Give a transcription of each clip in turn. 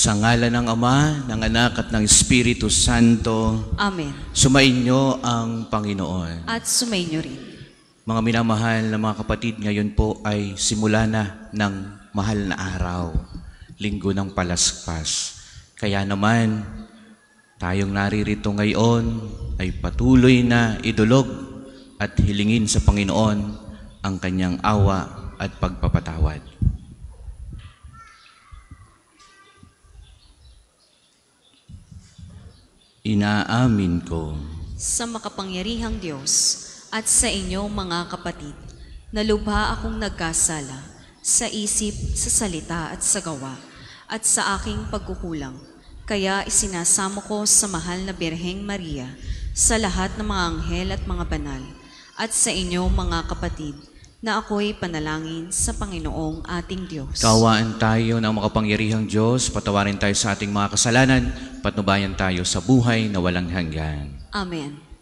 Sa ngalan ng Ama, ng Anak at ng Espiritu Santo. Amen. Sumainyo ang Panginoon. At sumainyo rin. Mga minamahal na mga kapatid, ngayon po ay simula na ng mahal na araw, linggo ng Palaspas. Kaya naman, tayong naririto ngayon ay patuloy na idulog at hilingin sa Panginoon ang kanyang awa at pagpapatawad. Inaamin ko sa makapangyarihang Diyos at sa inyong mga kapatid, na lubha akong nagkasala sa isip, sa salita at sa gawa, at sa aking pagkukulang. Kaya isinasamo ko sa mahal na Birheng Maria, sa lahat ng mga anghel at mga banal, at sa inyong mga kapatid, na ako'y panalangin sa Panginoong ating Diyos. Kaawaan tayo ng makapangyarihang Diyos, patawarin tayo sa ating mga kasalanan, patnubayan tayo sa buhay na walang hanggan. Amen.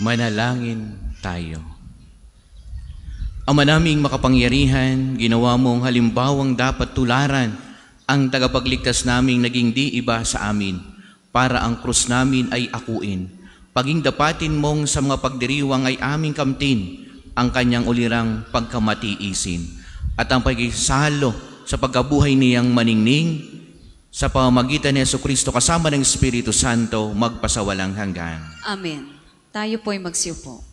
Manalangin tayo. Ama naming makapangyarihan, ginawa mong halimbawang dapat tularan ang tagapagligtas naming naging di iba sa amin, para ang krus namin ay akuin. Paging dapatin mong sa mga pagdiriwang ay aming kamtin ang kanyang ulirang pagkamatiisin, at ang pagkisalo sa pagkabuhay niyang maningning sa pamamagitan ni Jesucristo kasama ng Espiritu Santo magpasawalang hanggan. Amen. Tayo po'y magsiupo.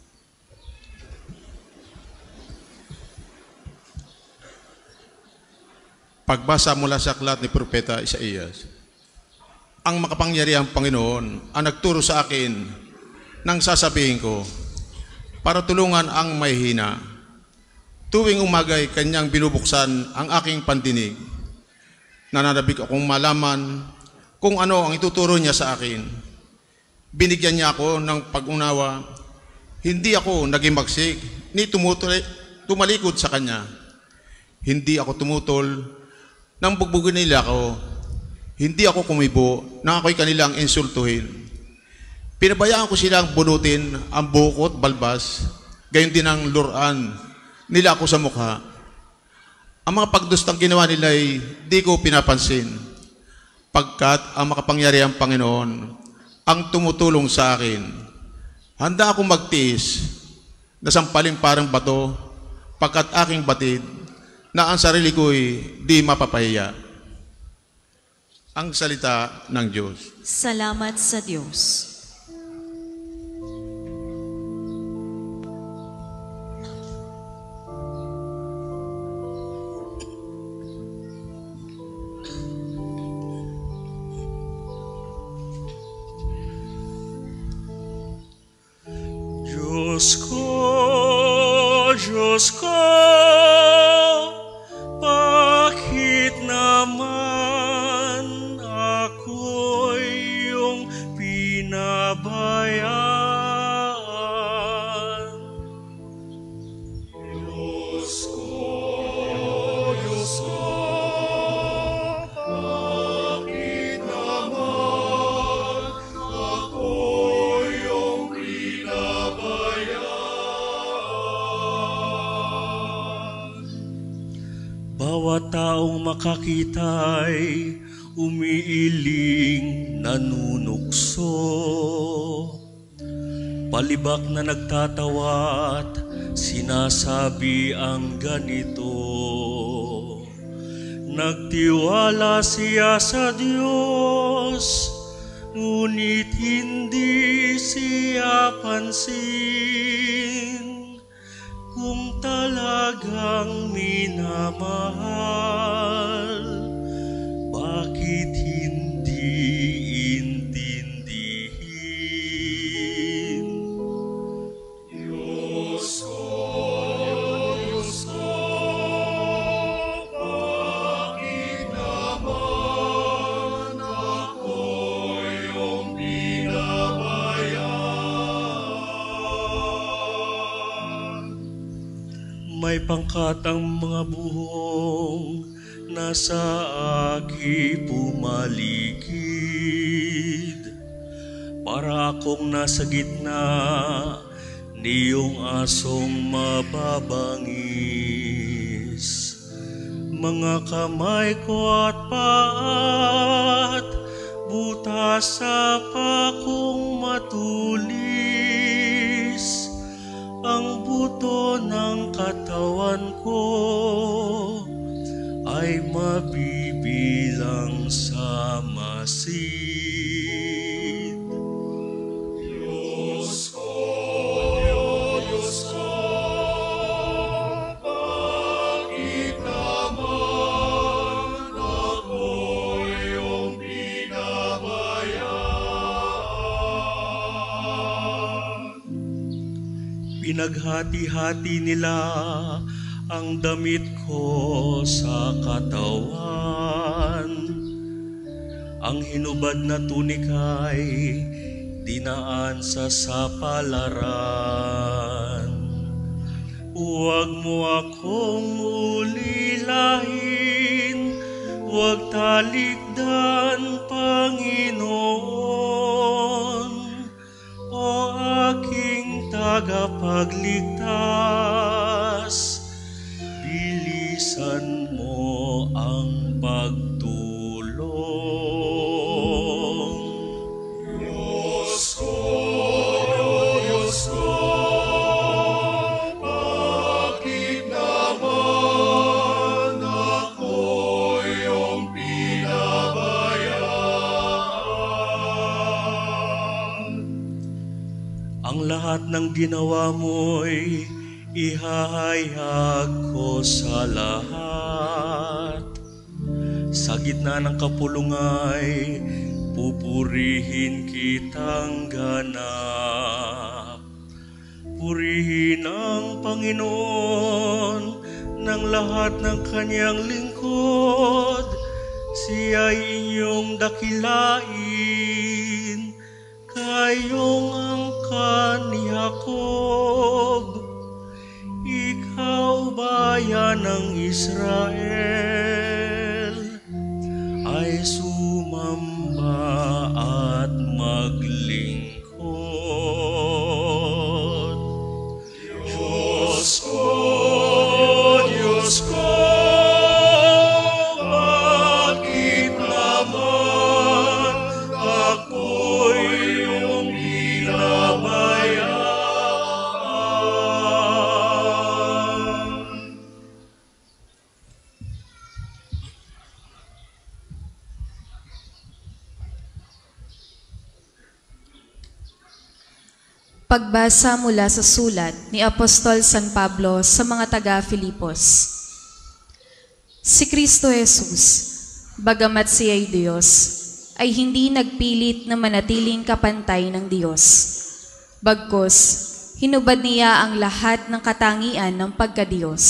Pagbasa mula sa aklat ni Propeta Isaías. Ang makapangyarihang Panginoon ang nagturo sa akin nang sasabihin ko, para tulungan ang mahihina. Tuwing umagay kanyang binubuksan ang aking pandinig. Nananabik akong malaman kung ano ang ituturo niya sa akin. Binigyan niya ako ng pag-unawa. Hindi ako naging magsik ni tumalikod sa kanya. Hindi ako tumutol nang bugbugin nila ako. Hindi ako kumibo nang ako'y kanilang insultuhin. Pinabayaan ko silang bunutin ang buhok at balbas, gayon din ang luran nila ako sa mukha. Ang mga pagdustang ginawa nila ay di ko pinapansin, pagkat ang makapangyarihang Panginoon ang tumutulong sa akin. Handa akong magtiis na sampalin parang bato, pagkat aking batid na ang sarili ko'y di mapapahiya. Ang salita ng Diyos. Salamat sa Diyos. Diyos ko, bakit naman ako'y iyong pinabayaan? Diyos ko, bakit naman ako'y iyong pinabayaan? Bawat taong makakita'y umiiling nanunukso, palibak na nagtatawa at sinasabi ang ganito. Nagtiwala siya sa Diyos, ngunit hindi siya pansin. Kung talagang minamahal, bakit hindi intindihin? Diyos ko, bakit naman ako yung binabayan? May pangkat ang mga buhong nasa aki pumaligid, para akong nasa gitna niyong asong mababangis. Mga kamay ko at paat, butas sa pakong matulis. Ang buto ng katawan ko ay mabibilang sa masid. Diyos ko, bakit naman ako yung binabayan? Pinaghati-hati nila ang damit ko sa katawan. Ang hinubad na tunika'y dinaan sa sapalaran. Huwag mo akong ulilahin, huwag talikdan, Panginoon, o aking tagapagligtas. Bilisan mo ang pagtulong. Diyos ko, bakit naman ako yung pinabayaan? Ang lahat ng ginawa mo'y ihahayag ko sa lahat. Sa gitna ng kapulungay, pupurihin kitang ganap. Purihin ang Panginoon ng lahat ng kanyang lingkod. Siya'y inyong dakilain, kayong angkan ni Jacob. Ikaw, bayan ng Israel, ay sumamba at maglingkod. Diyos ko, bakit naman ako'y iyong binabayan? Pagbasa mula sa sulat ni Apostol San Pablo sa mga taga-Filipos. Si Kristo Jesus, bagamat siya'y Diyos, ay hindi nagpilit na manatiling kapantay ng Diyos. Bagkus, hinubad niya ang lahat ng katangian ng pagkadiyos.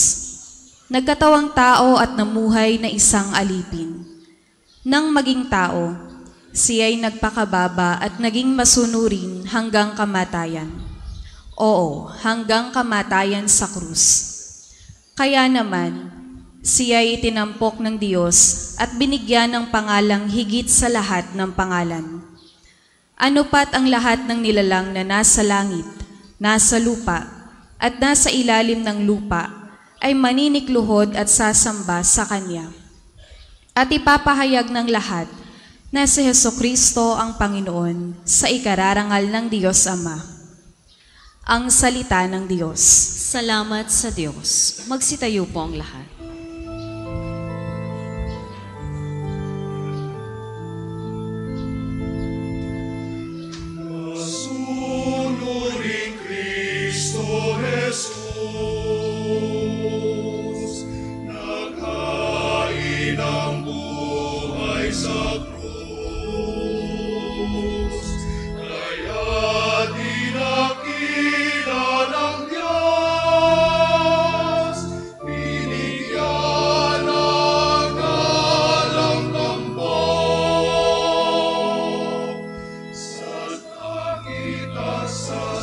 Nagkatawang tao at namuhay na isang alipin. Nang maging tao, siya'y nagpakababa at naging masunurin hanggang kamatayan. Oo, hanggang kamatayan sa krus. Kaya naman, siya'y itinampok ng Diyos at binigyan ng pangalang higit sa lahat ng pangalan. Ano pat ang lahat ng nilalang na nasa langit, nasa lupa, at nasa ilalim ng lupa ay maninikluhod at sasamba sa Kanya. At ipapahayag ng lahat na si Hesukristo ang Panginoon sa ikararangal ng Diyos Ama. Ang salita ng Diyos. Salamat sa Diyos. Magsitayo po ang lahat. Sunurin Kristo Jesus, naghain ang buhay sa krus, kaya dinakila ng Diyos, binigyan ng galang tambok, sa langit at sa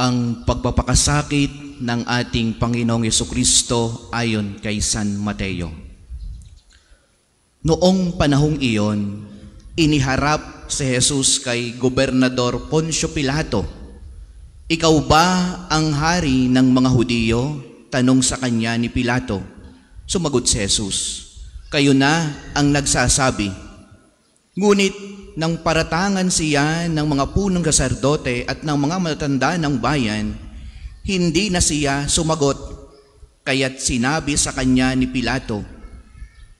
Ang pagpapakasakit ng ating Panginoong Yesukristo ayon kay San Mateo. Noong panahong iyon, iniharap si Jesus kay Gobernador Poncio Pilato. "Ikaw ba ang hari ng mga Hudiyo?" tanong sa kanya ni Pilato. Sumagot si Jesus, "Kayo na ang nagsasabi." Ngunit nang paratangan siya ng mga punong saserdote at ng mga matatanda ng bayan, hindi na siya sumagot. Kaya't sinabi sa kanya ni Pilato,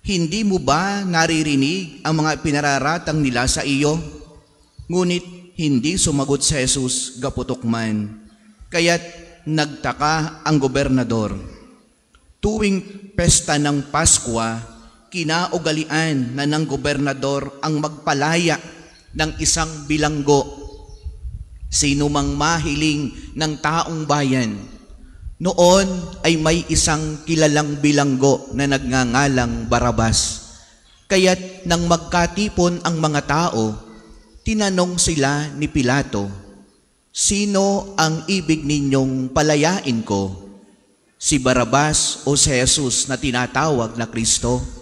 "Hindi mo ba naririnig ang mga pinararatang nila sa iyo?" Ngunit hindi sumagot si Jesus gaputok man. Kaya't nagtaka ang gobernador. Tuwing pesta ng Paskwa, kinaugalian na ng gobernador ang magpalaya ng isang bilanggo. Sino mang mahiling ng taong bayan, noon ay may isang kilalang bilanggo na nagngangalang Barabas. Kaya't nang magkatipon ang mga tao, tinanong sila ni Pilato, "Sino ang ibig ninyong palayain ko? Si Barabas o si Jesus na tinatawag na Kristo?"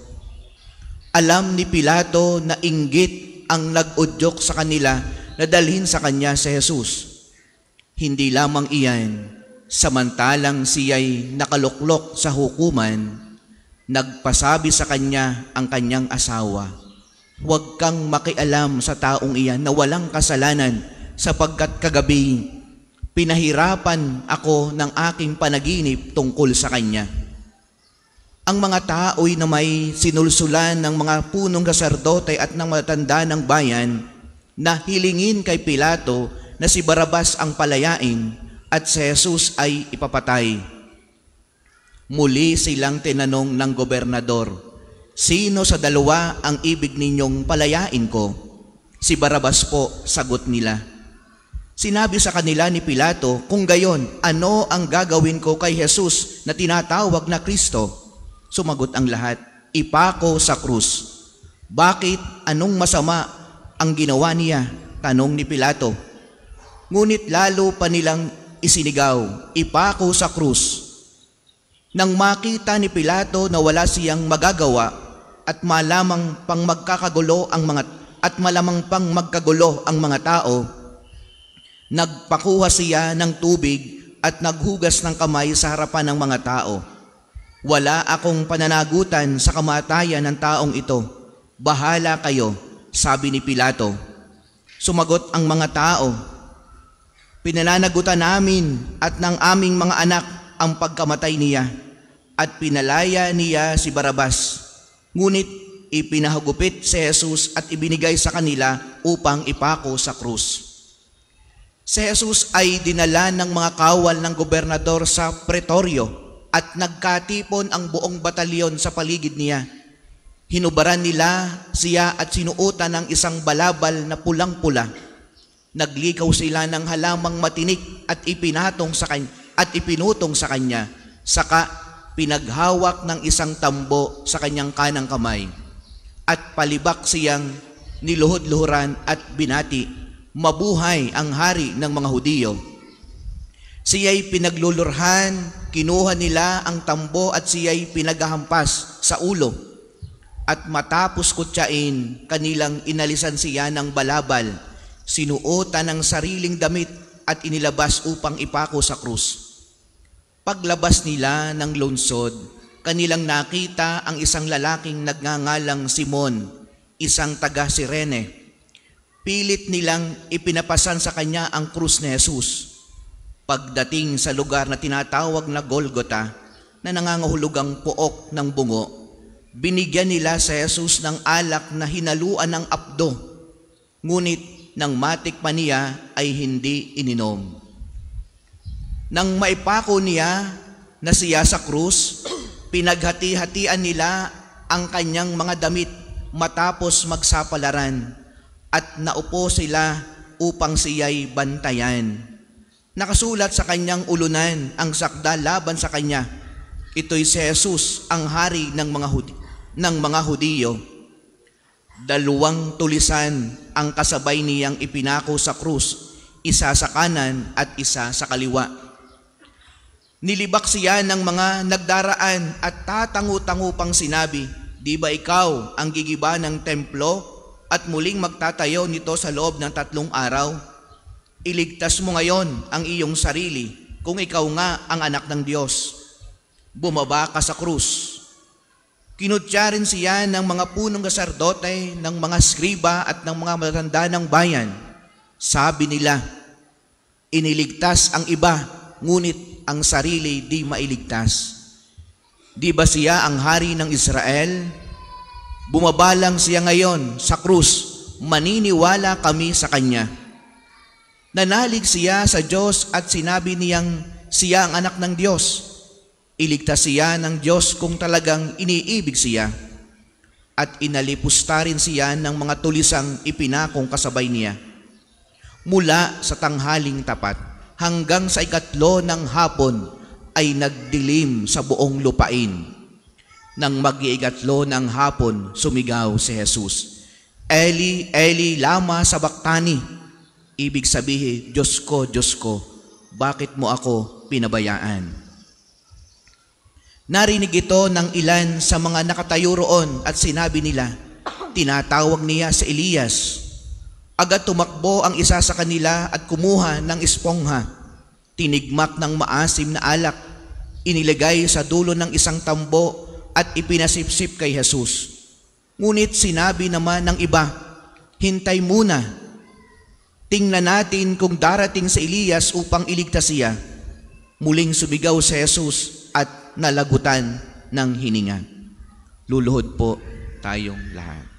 Alam ni Pilato na inggit ang nag-udyok sa kanila na dalhin sa kanya si Jesus. Hindi lamang iyan, samantalang siya'y nakaluklok sa hukuman, nagpasabi sa kanya ang kanyang asawa, "Huwag kang makialam sa taong iyan na walang kasalanan, sapagkat kagabi pinahirapan ako ng aking panaginip tungkol sa kanya." Ang mga tao'y na may sinulsulan ng mga punong saserdote at ng matatanda ng bayan na hilingin kay Pilato na si Barabas ang palayain at si Jesus ay ipapatay. Muli silang tinanong ng gobernador, "Sino sa dalawa ang ibig ninyong palayain ko?" "Si Barabas po," sagot nila. Sinabi sa kanila ni Pilato, "Kung gayon, ano ang gagawin ko kay Jesus na tinatawag na Kristo?" Sumagot ang lahat, "Ipako sa krus." "Bakit? Anong masama ang ginawa niya?" tanong ni Pilato. Ngunit lalo pa nilang isinigaw, "Ipako sa krus." Nang makita ni Pilato na wala siyang magagawa at malamang pang magkagulo ang mga tao, nagpakuha siya ng tubig at naghugas ng kamay sa harapan ng mga tao. "Wala akong pananagutan sa kamatayan ng taong ito. Bahala kayo," sabi ni Pilato. Sumagot ang mga tao, "Pinananagutan namin at ng aming mga anak ang pagkamatay niya, at pinalaya niya si Barabas. Ngunit ipinahagupit si Jesus at ibinigay sa kanila upang ipako sa krus." Si Jesus ay dinala ng mga kawal ng gobernador sa pretoryo at nagkatipon ang buong batalyon sa paligid niya. Hinubaran nila siya at sinuotan ng isang balabal na pulang-pula. Naglikaw sila ng halamang matinik at ipinutong sa kanya. Saka pinaghawak ng isang tambo sa kanyang kanang kamay. At palibak siyang niluhod-luhuran at binati, "Mabuhay ang hari ng mga Hudiyo." Siya'y pinaglulurhan, kinuha nila ang tambo at siya'y pinaghahampas sa ulo. At matapos kutyain, kanilang inalisan siya ng balabal, sinuotan ng sariling damit at inilabas upang ipako sa krus. Paglabas nila ng lungsod, kanilang nakita ang isang lalaking nagngangalang Simon, isang taga Cirene. Pilit nilang ipinapasan sa kanya ang krus ni Jesus. Pagdating sa lugar na tinatawag na Golgota, na nangangahulugang pook ng bungo, binigyan nila sa Jesus ng alak na hinaluan ng apdo, ngunit nang matikman niya ay hindi ininom. Nang maipako niya na siya sa krus, pinaghati-hatian nila ang kanyang mga damit matapos magsapalaran at naupo sila upang siya'y bantayan. Nakasulat sa kanyang ulunan ang sakda laban sa kanya. Ito'y si Jesus, ang hari ng mga Hudiyo. 2 tulisan ang kasabay niyang ipinako sa krus, isa sa kanan at isa sa kaliwa. Nilibak siya ng mga nagdaraan at tatangu-tangu pang sinabi, "Di ba ikaw ang gigiba ng templo at muling magtatayo nito sa loob ng 3 araw? Iligtas mo ngayon ang iyong sarili kung ikaw nga ang anak ng Diyos. Bumaba ka sa krus." Kinutya rin siya ng mga punong saserdote, ng mga skriba at ng mga matatanda ng bayan. Sabi nila, iniligtas ang iba, ngunit ang sarili di mailigtas. Di ba siya ang hari ng Israel? Bumaba lang siya ngayon sa krus, maniniwala kami sa kanya. Nanalig siya sa Diyos at sinabi niyang siya ang anak ng Diyos. Iligtas siya ng Diyos kung talagang iniibig siya, at inalipusta rin siya ng mga tulisang ipinakong kasabay niya. Mula sa tanghaling tapat hanggang sa 3 ng hapon ay nagdilim sa buong lupain. Nang mag-3 ng hapon, sumigaw si Jesus, "Eli, Eli, lama sabachthani?" Ibig sabihin, Diyos ko, bakit mo ako pinabayaan?" Narinig ito ng ilan sa mga nakatayo roon at sinabi nila, "Tinatawag niya si Elias." Agad tumakbo ang isa sa kanila at kumuha ng espongha. Tinigmak ng maasim na alak, inilagay sa dulo ng isang tambo at ipinasipsip kay Jesus. Ngunit sinabi naman ng iba, "Hintay muna. Tingnan natin kung darating si Elias upang iligtas siya." Muling sumigaw si Jesus at nalagutan ng hininga. Luluhod po tayong lahat.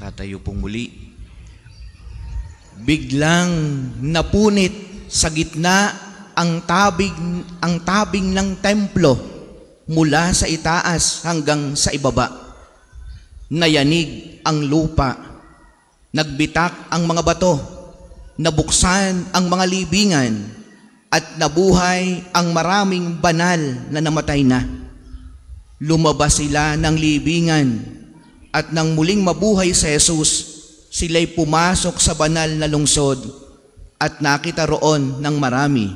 Tatayo pong muli. Biglang napunit sa gitna ang tabing ng templo mula sa itaas hanggang sa ibaba. Nayanig ang lupa, nagbitak ang mga bato, nabuksan ang mga libingan, at nabuhay ang maraming banal na namatay na. Lumabas sila ng libingan, at nang muling mabuhay si Jesus, sila'y pumasok sa banal na lungsod at nakita roon ng marami.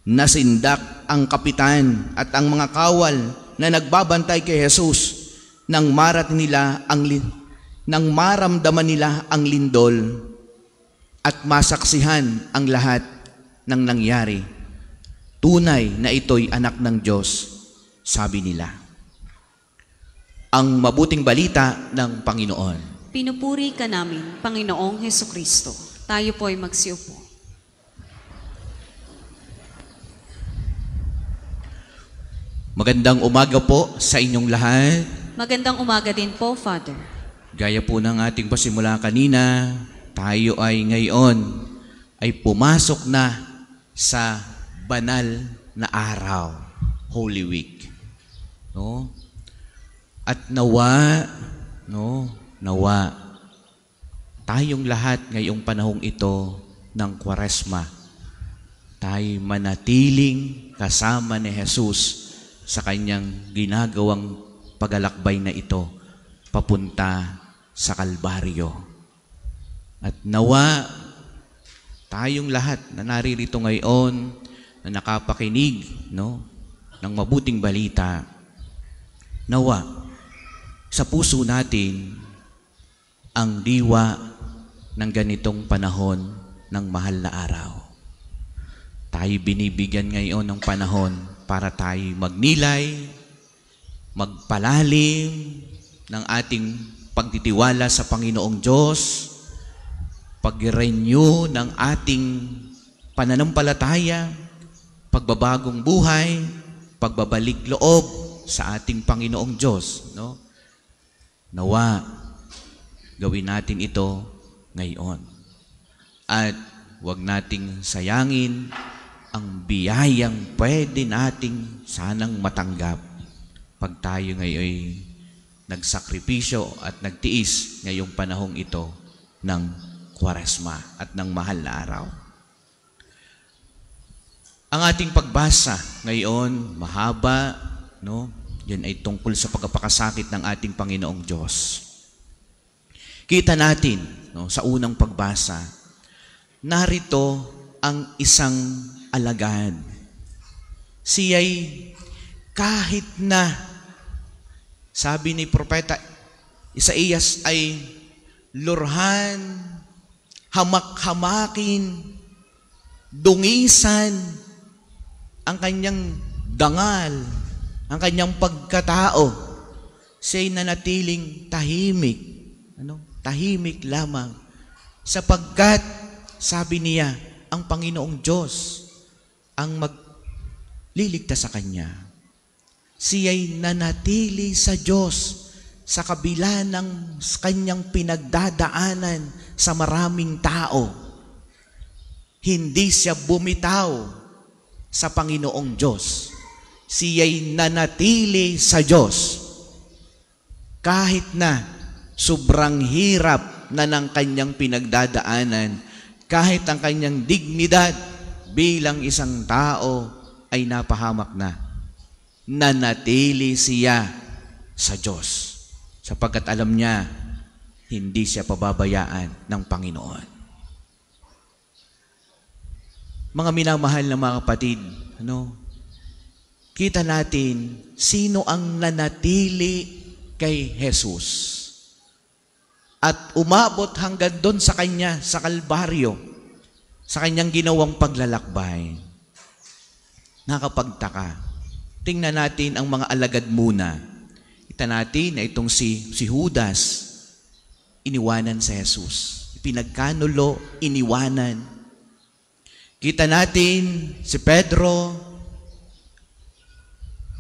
Nasindak ang kapitan at ang mga kawal na nagbabantay kay Jesus nang maramdaman nila ang lindol at masaksihan ang lahat ng nangyari. Tunay na ito'y anak ng Diyos, sabi nila. Ang mabuting balita ng Panginoon. Pinupuri ka namin, Panginoong Hesukristo. Tayo po'y magsiupo. Magandang umaga po sa inyong lahat. Magandang umaga din po, Father. Gaya po ng ating pasimula kanina, tayo ay ngayon ay pumasok na sa banal na araw, Holy Week. No? At nawa tayong lahat ngayong panahong ito ng Kwaresma, tayo manatiling kasama ni Jesus sa kanyang ginagawang paglalakbay na ito papunta sa Kalbaryo. At nawa tayong lahat na naririto ngayon na nakapakinig ng mabuting balita, nawa sa puso natin ang diwa ng ganitong panahon ng mahal na araw. Tayo binibigyan ngayon ng panahon para tayo magnilay, magpalalim ng ating pagtitiwala sa Panginoong Diyos, pag-renew ng ating pananampalataya, pagbabagong buhay, pagbabalik loob sa ating Panginoong Diyos. Nawa, gawin natin ito ngayon. At huwag nating sayangin ang biyayang pwede nating sanang matanggap pag tayo ngayon nagsakripisyo at nagtiis ngayong panahong ito ng Kwaresma at ng mahal na araw. Ang ating pagbasa ngayon, mahaba, yan ay tungkol sa pagpapakasakit ng ating Panginoong Diyos. Kita natin sa unang pagbasa, narito ang isang alagad. Siya'y kahit na, sabi ni Propeta Isaías, ay lurhan, hamak-hamakin, dungisan ang kanyang dangal, ang kanyang pagkatao, siya'y nanatiling tahimik. Tahimik lamang. Sapagkat, sabi niya, ang Panginoong Diyos ang magliligtas sa kanya. Siya'y nanatili sa Diyos sa kabila ng kanyang pinagdadaanan sa maraming tao. Hindi siya bumitaw sa Panginoong Diyos. Siya'y nanatili sa Diyos. Kahit na sobrang hirap na ng kanyang pinagdadaanan, kahit ang kanyang dignidad bilang isang tao ay napahamak na, nanatili siya sa Diyos. Sapagkat alam niya, hindi siya pababayaan ng Panginoon. Mga minamahal na mga kapatid, kita natin sino ang nanatili kay Jesus at umabot hanggang doon sa kanya, sa Kalbaryo, sa kanyang ginawang paglalakbay. Nakapagtaka. Tingnan natin ang mga alagad muna. Kita natin na itong si Judas, iniwanan sa Jesus. Pinagkanulo, iniwanan. Kita natin si Pedro,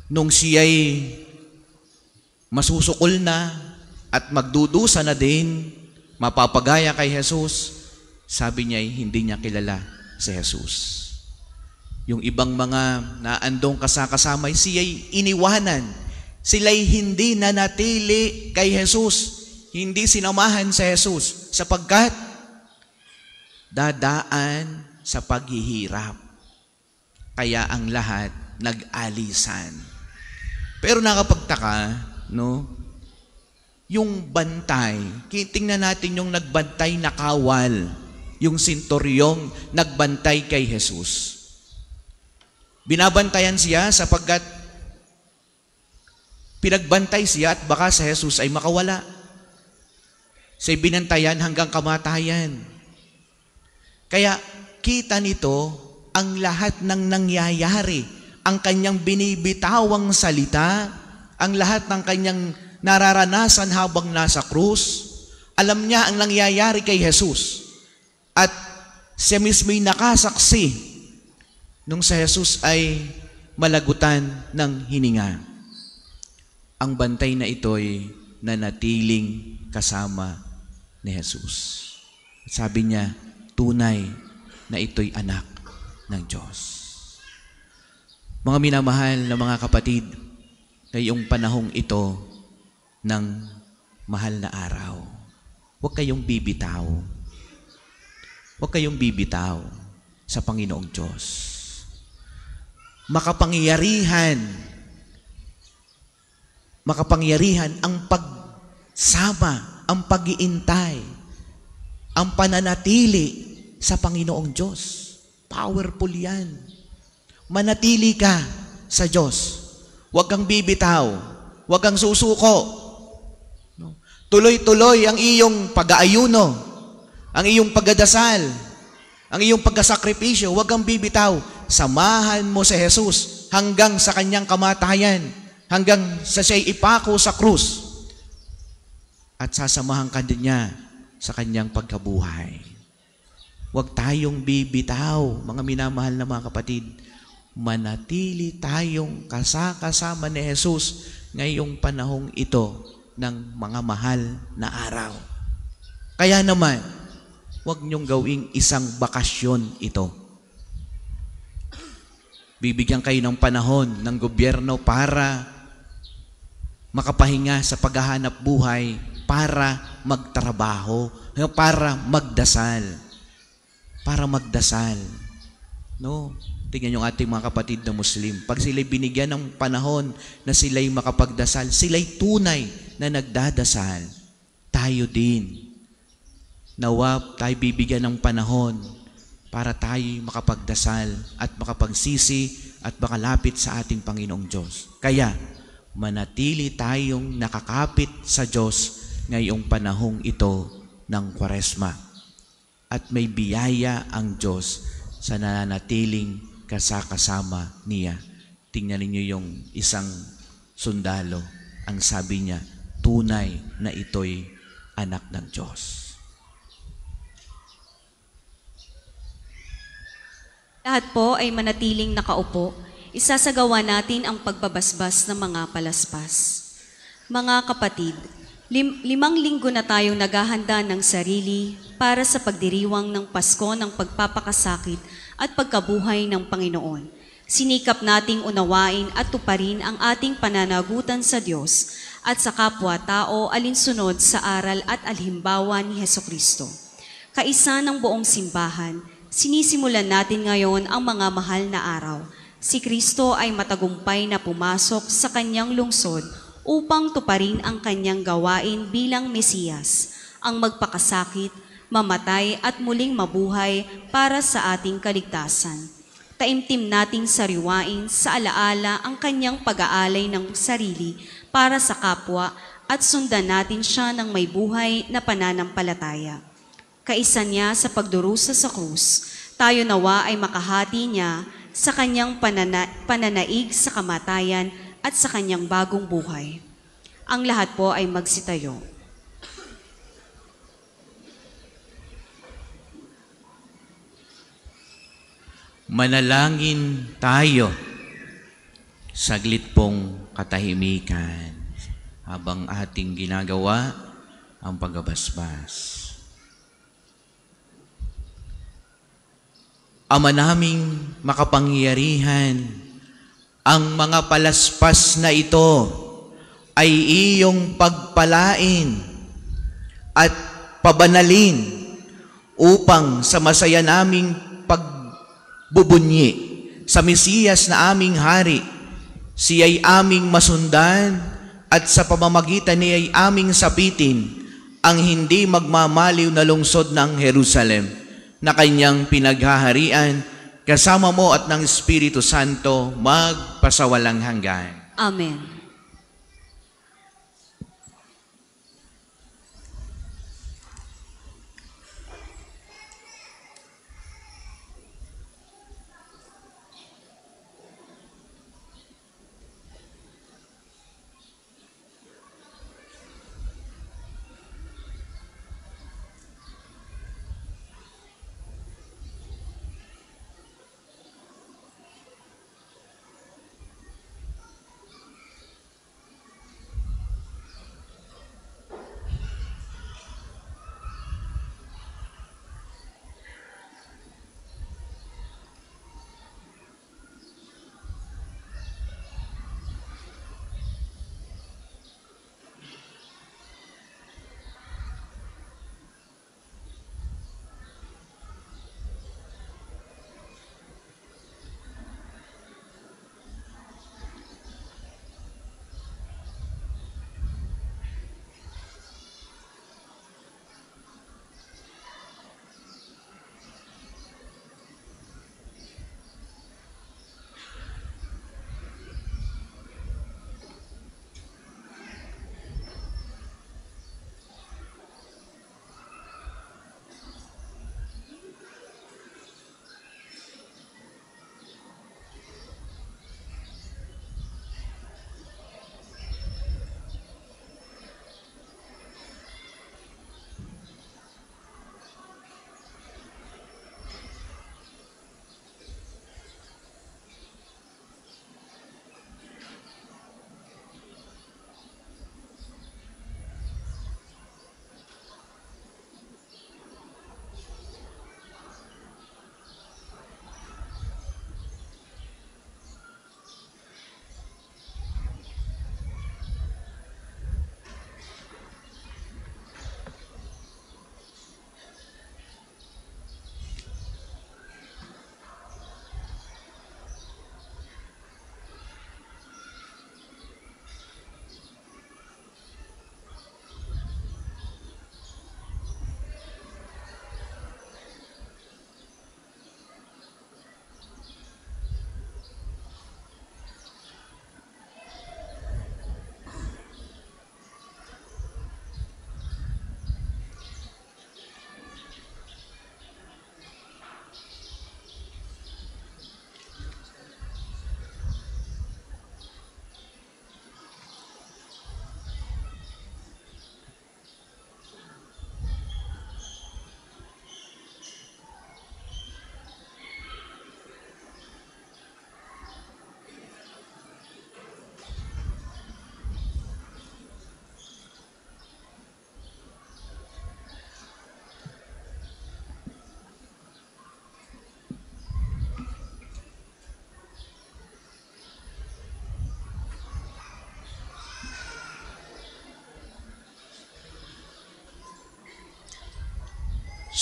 nung siya'y masusukol na at magdudusa na din, mapapagaya kay Jesus, sabi niya hindi niya kilala si Jesus. Yung ibang mga naandong kasama, siya'y iniwanan. Sila'y hindi nanatili kay Jesus. Hindi sinamahan si Jesus sapagkat dadaan sa paghihirap. Kaya ang lahat nag-alisan. Pero nakapagtaka, yung bantay, tingnan natin yung nagbantay na kawal, yung senturyong nagbantay kay Jesus. Binabantayan siya sapagkat pinagbantay siya at baka sa Jesus ay makawala. Siya'y binantayan hanggang kamatayan. Kaya kita nito ang lahat ng nangyayari, ang kanyang binibitawang salita, ang lahat ng kanyang nararanasan habang nasa krus. Alam niya ang nangyayari kay Jesus. At siya mismo'y nakasaksi nung sa Jesus ay malagutan ng hininga. Ang bantay na ito'y nanatiling kasama ni Jesus. Sabi niya, tunay na ito'y anak ng Diyos. Mga minamahal na mga kapatid, ngayong panahong ito ng mahal na araw, huwag kayong bibitaw. Huwag kayong bibitaw sa Panginoong Diyos. Makapangyarihan ang pagsama, ang pag-iintay, ang pananatili sa Panginoong Diyos. Powerful yan. Manatili ka sa Diyos. Huwag kang bibitaw. Huwag kang susuko. Tuloy-tuloy ang iyong pag-aayuno, ang iyong pagdadasal, ang iyong pagkasakripisyo. Huwag kang bibitaw. Samahan mo si Jesus hanggang sa kanyang kamatayan, hanggang sa siya'y ipako sa krus. At sasamahan ka din niya sa kanyang pagkabuhay. Huwag tayong bibitaw, mga minamahal na mga kapatid. Manatili tayong kasama ni Jesus ngayong panahong ito ng mga mahal na araw. Kaya naman, huwag niyong gawing isang bakasyon ito. Bibigyan kayo ng panahon ng gobyerno para makapahinga sa paghahanap buhay, para magtrabaho, para magdasal. Para magdasal. No? Tingnan yung ating mga kapatid na Muslim. Pag sila'y binigyan ng panahon na sila'y makapagdasal, sila'y tunay na nagdadasal. Tayo din. Nawa tayo bibigyan ng panahon para tayo makapagdasal at makapagsisi at makalapit sa ating Panginoong Diyos. Kaya, manatili tayong nakakapit sa Diyos ngayong panahong ito ng Kwaresma. At may biyaya ang Diyos sa nananatiling kasama niya. Tingnan ninyo yung isang sundalo. Ang sabi niya, tunay na ito'y anak ng Diyos. Lahat po ay manatiling nakaupo. Isasagawa natin ang pagbabasbas ng mga palaspas. Mga kapatid, 5 linggo na tayong naghahanda ng sarili para sa pagdiriwang ng Pasko ng pagpapakasakit at pagkabuhay ng Panginoon. Sinikap nating unawain at tuparin ang ating pananagutan sa Diyos at sa kapwa-tao alinsunod sa aral at alhimbawa ni Hesukristo. Kaisa ng buong simbahan, sinisimulan natin ngayon ang mga mahal na araw. Si Kristo ay matagumpay na pumasok sa kanyang lungsod upang tuparin ang kanyang gawain bilang Mesiyas, ang magpakasakit, mamatay at muling mabuhay para sa ating kaligtasan. Taimtim nating sariwain sa alaala ang kanyang pag-aalay ng sarili para sa kapwa at sundan natin siya ng may buhay na pananampalataya. Kaisa niya sa pagdurusa sa krus, tayo nawa ay makahati niya sa kanyang pananaig sa kamatayan at sa kanyang bagong buhay. Ang lahat po ay magsitayo. Manalangin tayo. Saglit pong katahimikan habang ating ginagawa ang pagbabasbas. Ama naming makapangyarihan, ang mga palaspas na ito ay iyong pagpalain at pabanalin upang sa masaya naming pagbubunyi sa Mesiyas na aming hari, siya'y aming masundan at sa pamamagitan niya'y aming sapitin ang hindi magmamaliw na lungsod ng Jerusalem na kanyang pinaghaharian kasama mo at ng Espiritu Santo magpasawalang hanggan. Amen.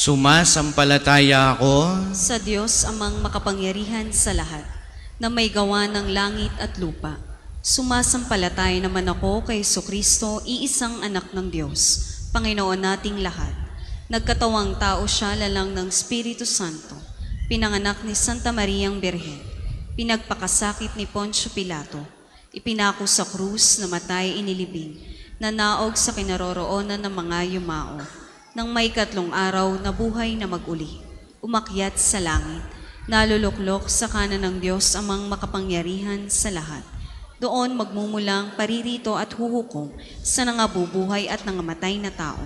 Sumasampalataya ako sa Diyos amang makapangyarihan sa lahat, na may gawa ng langit at lupa. Sumasampalataya naman ako kay Jesucristo, iisang anak ng Diyos, Panginoon nating lahat. Nagkatawang tao siya lalang ng Espiritu Santo, pinanganak ni Santa Mariang Birhen, pinagpakasakit ni Poncio Pilato, ipinako sa krus, namatay, inilibing, nanaog sa kinaroroonan ng mga yumao. Nang may 3 araw, nabuhay na mag-uli, umakyat sa langit, naluluklok sa kanan ng Diyos amang makapangyarihan sa lahat. Doon magmumulang paririto at huhukom sa nangabubuhay at nangamatay na tao.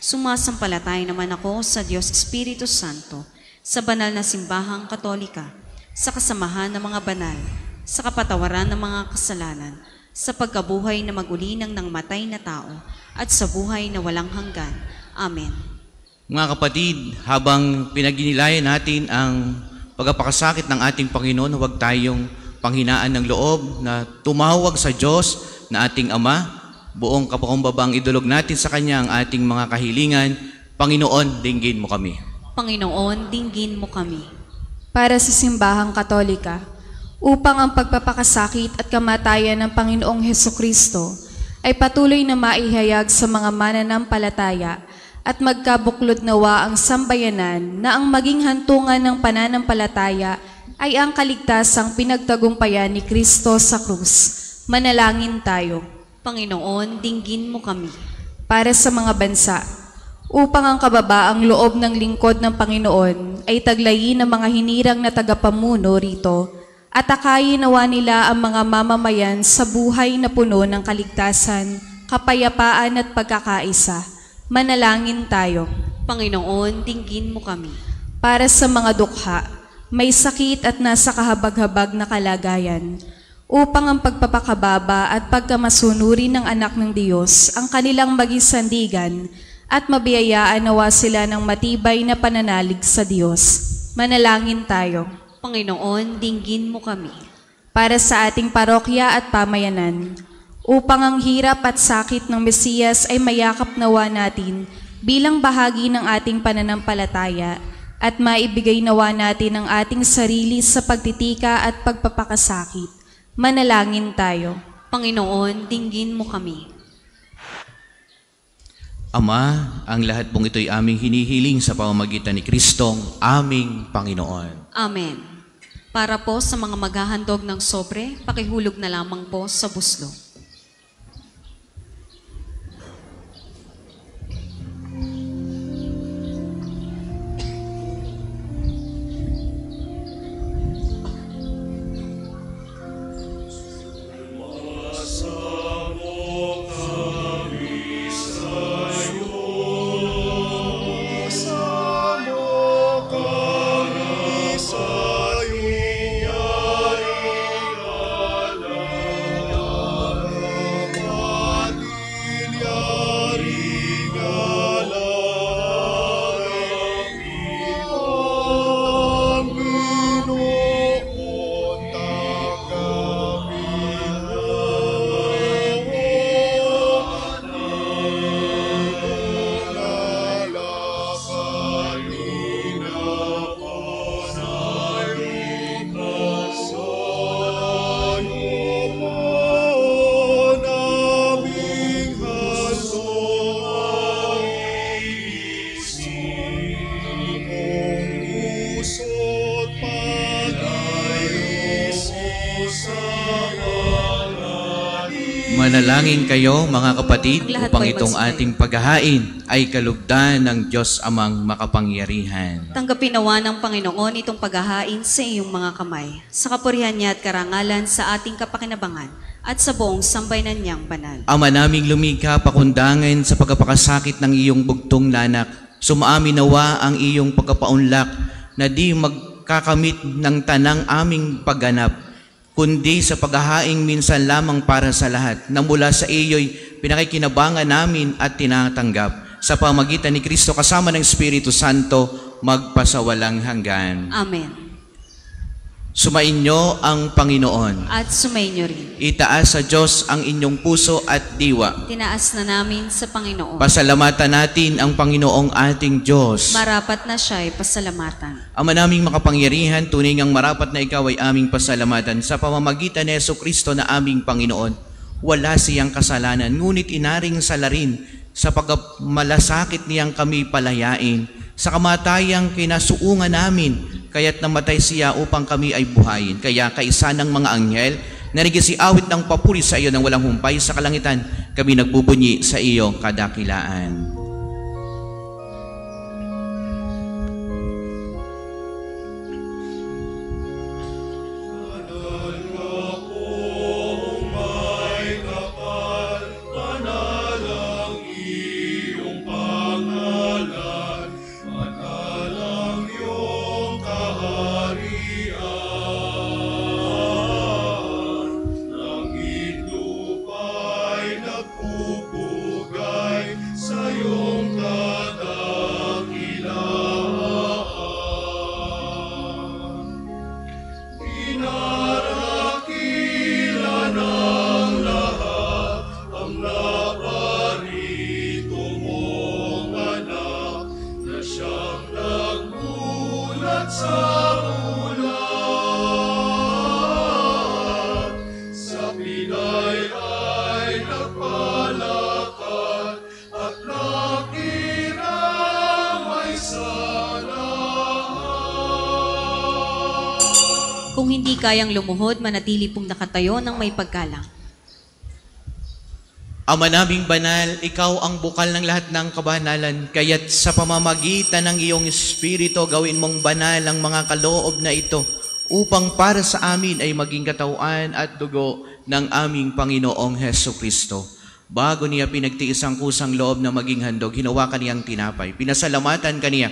Sumasampalataya naman ako sa Diyos Espiritu Santo, sa banal na simbahang katolika, sa kasamahan ng mga banal, sa kapatawaran ng mga kasalanan, sa pagkabuhay na mag-uli ng nangamatay na tao, at sa buhay na walang hanggan. Amen. Mga kapatid, habang pinaginilayan natin ang pagpapakasakit ng ating Panginoon, huwag tayong panghinaan ng loob na tumawag sa Diyos na ating Ama. Buong kapakumbabang idulog natin sa Kanya ang ating mga kahilingan. Panginoon, dinggin mo kami. Panginoon, dinggin mo kami. Para sa simbahang katolika, upang ang pagpapakasakit at kamatayan ng Panginoong Hesukristo ay patuloy na maihayag sa mga mananampalataya at magkabuklod nawa ang sambayanan na ang maging hantungan ng pananampalataya ay ang kaligtasang pinagtagumpayan ni Kristo sa krus. Manalangin tayo. Panginoon, dinggin mo kami. Para sa mga bansa, upang ang kababaang loob ng lingkod ng Panginoon ay taglayin ng mga hinirang na tagapamuno rito at akayin nawa nila ang mga mamamayan sa buhay na puno ng kaligtasan, kapayapaan at pagkakaisa. Manalangin tayo. Panginoon, dinggin mo kami. Para sa mga dukha, may sakit at nasa kahabag-habag na kalagayan, upang ang pagpapakababa at pagkamasunurin ng anak ng Diyos ang kanilang maging sandigan at mabiyayaan nawa sila ng matibay na pananalig sa Diyos. Manalangin tayo. Panginoon, dinggin mo kami. Para sa ating parokya at pamayanan, upang ang hirap at sakit ng Mesiyas ay mayakap nawa natin bilang bahagi ng ating pananampalataya at maibigay nawa natin ang ating sarili sa pagtitika at pagpapakasakit. Manalangin tayo. Panginoon, dinggin mo kami. Ama, ang lahat pong ito'y aming hinihiling sa pamamagitan ni Kristong aming Panginoon. Amen. Para po sa mga maghahandog ng sobre, pakihulog na lamang po sa buslo. Manalangin kayo mga kapatid Ang lahat upang po'y itong magsitayo. ating paghahain ay kalugdan ng Diyos amang makapangyarihan. Tanggapin nawa ng Panginoon itong paghahain sa iyong mga kamay, sa kapurihan niya at karangalan sa ating kapakinabangan at sa buong sambayanan niyang banal. Ama naming lumikha, pakundangan sa pagkapakasakit ng iyong bugtong nanak, sumaamin nawa ang iyong pagkapaunlak na di magkakamit ng tanang aming pagganap, kundi sa paghahaing minsan lamang para sa lahat na mula sa iyo'y pinakikinabangan namin at tinatanggap sa pamagitan ni Kristo kasama ng Espiritu Santo magpasawalang hanggan. Amen. Sumainyo ang Panginoon. At sumainyo rin. Itaas sa Diyos ang inyong puso at diwa. Tinaas na namin sa Panginoon. Pasalamatan natin ang Panginoong ating Diyos. Marapat na siya'y pasalamatan. Ama naming makapangyarihan, tunay ngang marapat na ikaw ay aming pasalamatan sa pamamagitan ni Jesucristo na aming Panginoon. Wala siyang kasalanan, ngunit inaring salarin sa pagmalasakit niyang kami palayain. Sa kamatayang kinasuungan namin, kaya't namatay siya upang kami ay buhayin. Kaya kaisa ng mga anghel, narigisiawit ng papuri sa iyo ng walang humpay sa kalangitan, kami nagbubunyi sa iyong kadakilaan. Kung hindi kayang lumuhod, manatili pong nakatayo ng may paggalang. Ama naming banal, ikaw ang bukal ng lahat ng kabanalan, kaya't sa pamamagitan ng iyong Espiritu, gawin mong banal ang mga kaloob na ito, upang para sa amin ay maging katawan at dugo ng aming Panginoong Hesukristo. Bago niya pinagtiis ang kusang loob na maging handog, hinawakan niyang tinapay, pinasalamatan kaniya,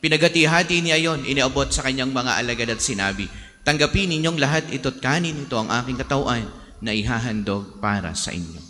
pinagati-hati niya yon, iniabot sa kanyang mga alagad at sinabi, tanggapin ninyong lahat ito't kanin, ito ang aking katawan na ihahandog para sa inyo.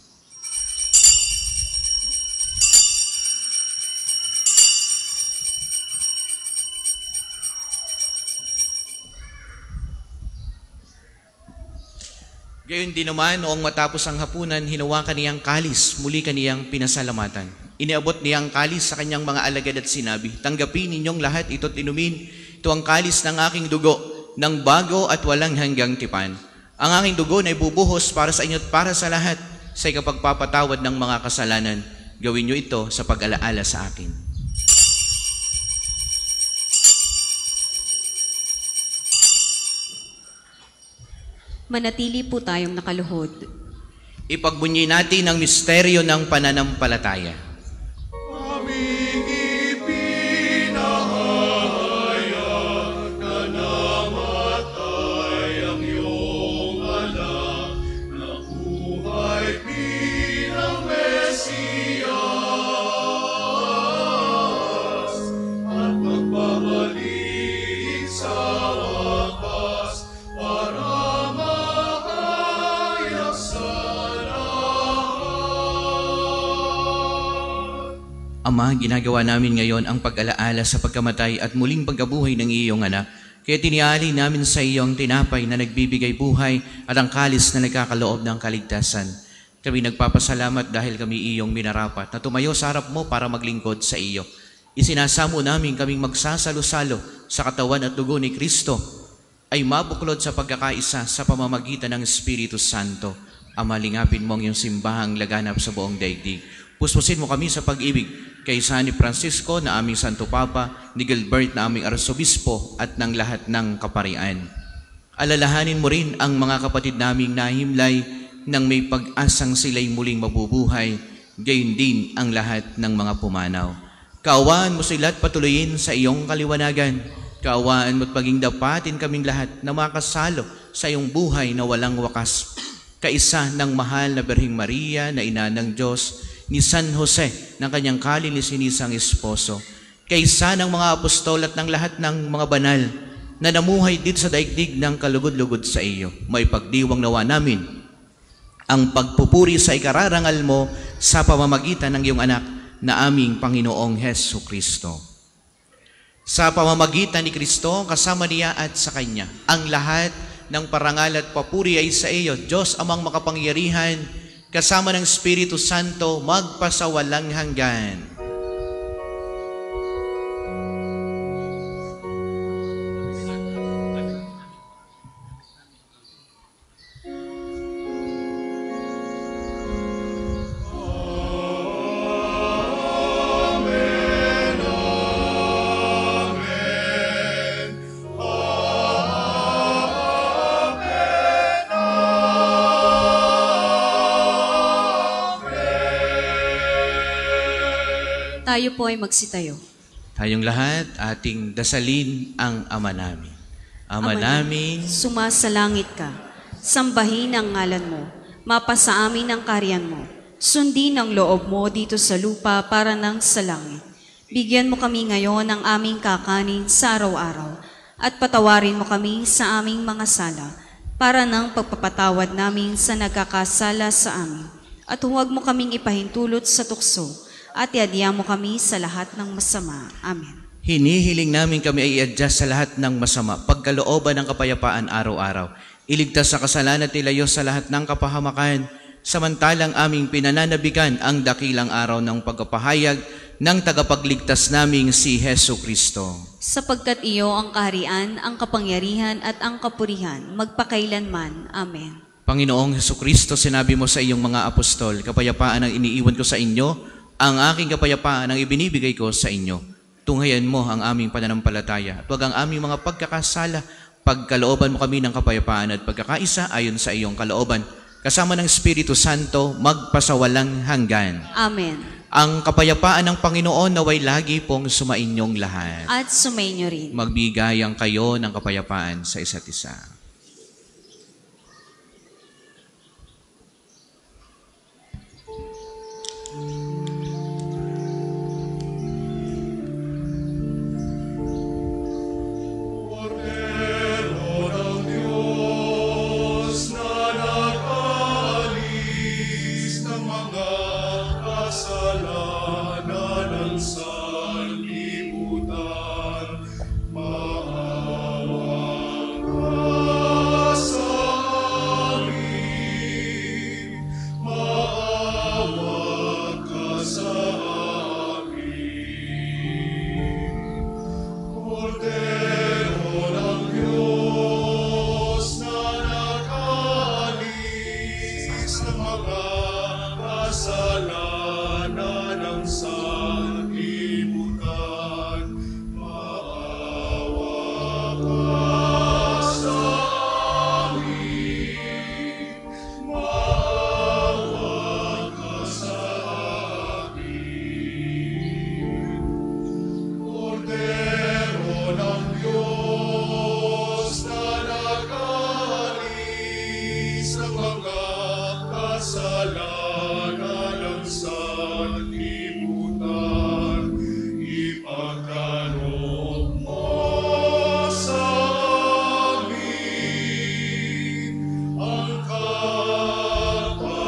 Gayon din naman, noong matapos ang hapunan, hinawakan niyang kalis, muli kaniyang pinasalamatan. Iniabot niyang kalis sa kanyang mga alagad at sinabi, tanggapin ninyong lahat ito't inumin, ito ang kalis ng aking dugo, ng bago at walang hanggang tipan. Ang aking dugo na ibubuhos para sa inyo at para sa lahat sa ikapagpapatawad ng mga kasalanan. Gawin niyo ito sa pag-alaala sa akin. Manatili po tayong nakaluhod. Ipagbunyi natin ang misteryo ng pananampalataya. Aming ipinahayag na namatay ang iyong anak, na buhay bilang Mesiyas, at magbabalik sa wakas para mahayag sa lahat. Ama, ginagawa namin ngayon ang pag-alaala sa pagkamatay at muling pagkabuhay ng iyong anak. Kaya tiniali namin sa iyong tinapay na nagbibigay buhay at ang kalis na nagkakaloob ng kaligtasan. Kami nagpapasalamat dahil kami iyong minarapat na tumayo sa harap mo para maglingkod sa iyo. Isinasamo namin kaming magsasalo-salo sa katawan at dugo ni Kristo ay mabuklod sa pagkakaisa sa pamamagitan ng Espiritu Santo. Ama, lingapin mo ang iyong simbahang laganap sa buong daigdig. Puspusin mo kami sa pag-ibig kay San Francisco na aming Santo Papa, ni Gilbert na aming Arsobispo at ng lahat ng kaparian. Alalahanin mo rin ang mga kapatid naming nahimlay nang may pag-asang sila'y muling mabubuhay, gayon din ang lahat ng mga pumanaw. Kaawaan mo sila at patuloyin sa iyong kaliwanagan. Kaawaan mo at paging dapatin kaming lahat na makasalo sa iyong buhay na walang wakas. Kaisa ng mahal na Birheng Maria na ina ng Diyos, ni San Jose ng kanyang kalininisang esposo, kaisa ng mga apostol at ng lahat ng mga banal na namuhay dito sa daigdig ng kalugod-lugod sa iyo. May pagdiwang nawa namin ang pagpupuri sa ikararangal mo sa pamamagitan ng iyong anak na aming Panginoong Hesukristo. Sa pamamagitan ni Kristo, kasama niya at sa Kanya, ang lahat ng parangal at papuri ay sa iyo, Diyos amang makapangyarihan, kasama ng Espiritu Santo, magpasawalang hanggan. Tayo po ay magsitayo. Tayong lahat, ating dasalin ang Ama namin. Ama namin, Sumasalangit ka. Sambahin ang ngalan mo. Mapasa amin ang kaharian mo. Sundin ang loob mo dito sa lupa para nang sa langit. Bigyan mo kami ngayon ng aming kakanin sa araw-araw. At patawarin mo kami sa aming mga sala para nang pagpapatawad namin sa nagkakasala sa amin. At huwag mo kaming ipahintulot sa tukso at iadya mo kami sa lahat ng masama. Amen. hinihiling namin kami ay i-adjust sa lahat ng masama, pagkalooban ng kapayapaan araw-araw. Iligtas sa kasalanan at ilayo sa lahat ng kapahamakan, samantalang aming pinananabigan ang dakilang araw ng pagpapahayag ng tagapagligtas naming si Hesu Kristo. Sapagkat iyo ang kaharian, ang kapangyarihan at ang kapurihan, magpakailanman. Amen. Panginoong Hesu Kristo, sinabi mo sa iyong mga apostol, kapayapaan ang iniiwan ko sa inyo, ang aking kapayapaan ang ibinibigay ko sa inyo. Tunghayan mo ang aming pananampalataya at huwag ang aming mga pagkakasala. Pagkalooban mo kami ng kapayapaan at pagkakaisa ayon sa iyong kalooban. Kasama ng Espiritu Santo, magpasawalang hanggan. Amen. Ang kapayapaan ng Panginoon naway lagi pong sumainyong lahat. At sumainyo rin. Magbigayan kayo ng kapayapaan sa isa't isa. Cordero ng Diyos na nag-alis ng mga kasalanan ng sanlibutan, maawang ka sa amin, maawang ka sa amin. Cordero ng Diyos na nag-alis ng mga kasalanan ng sanlibutan, maawa ka sa amin, maawa ka sa amin. Cordero ng Diyos na nag-alis ng mga kasalanan ng sanlibutan, ipagkaloob mo sa amin ang kapayapaan.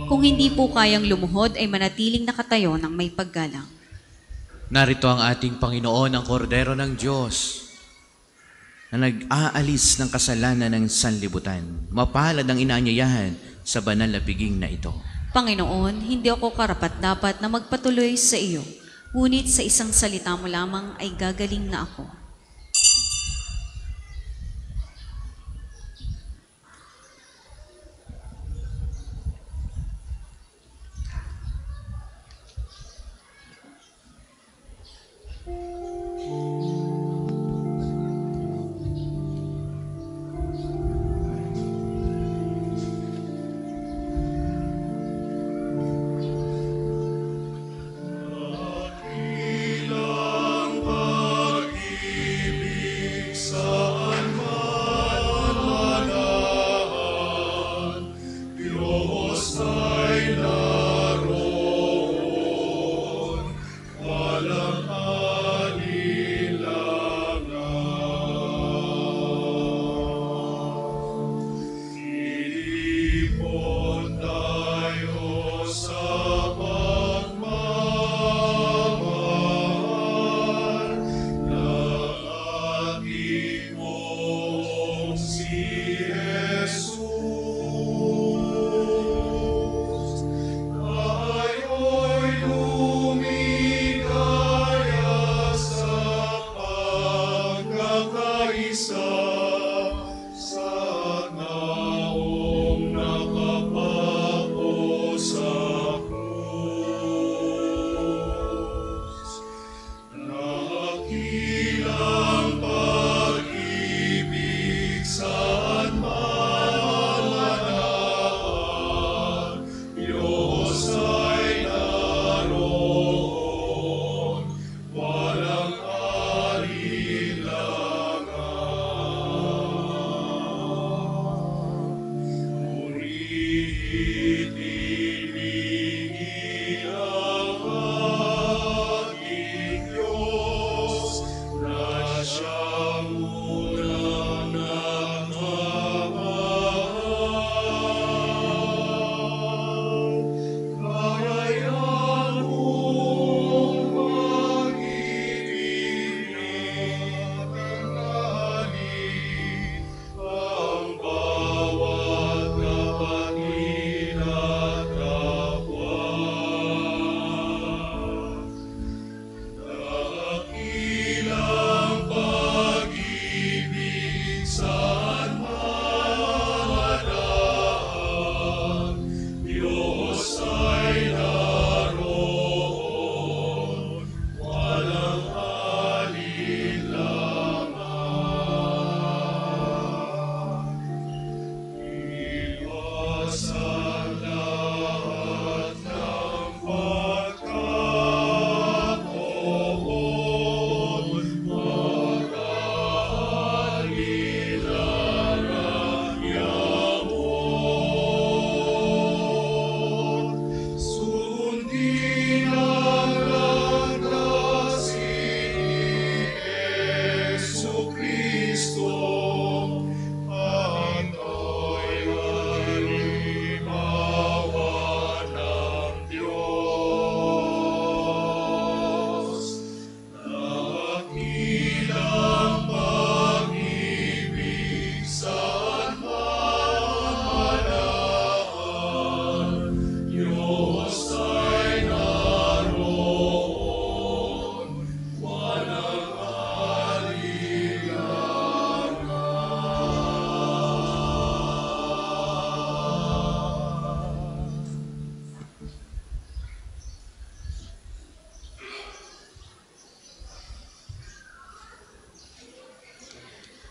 Kung hindi po kayang lumuhod, ay manatiling nakatayo ng may paggalang. Narito ang ating Panginoon, ang Kordero ng Diyos, na nag-aalis ng kasalanan ng sanlibutan. Mapalad ang inaanyayahan sa banal na piging na ito. Panginoon, hindi ako karapat-dapat na magpatuloy sa iyo, ngunit sa isang salita mo lamang ay gagaling na ako. Ilang pag-ibig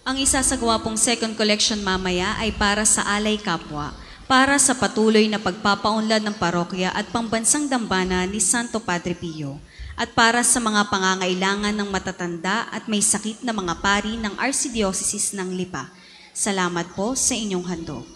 Ang isasagawa pong second collection mamaya ay para sa alay kapwa, para sa patuloy na pagpapaunlad ng parokya at pambansang dambana ni Santo Padre Pio, at para sa mga pangangailangan ng matatanda at may sakit na mga pari ng Archdiocese ng Lipa. Salamat po sa inyong handog.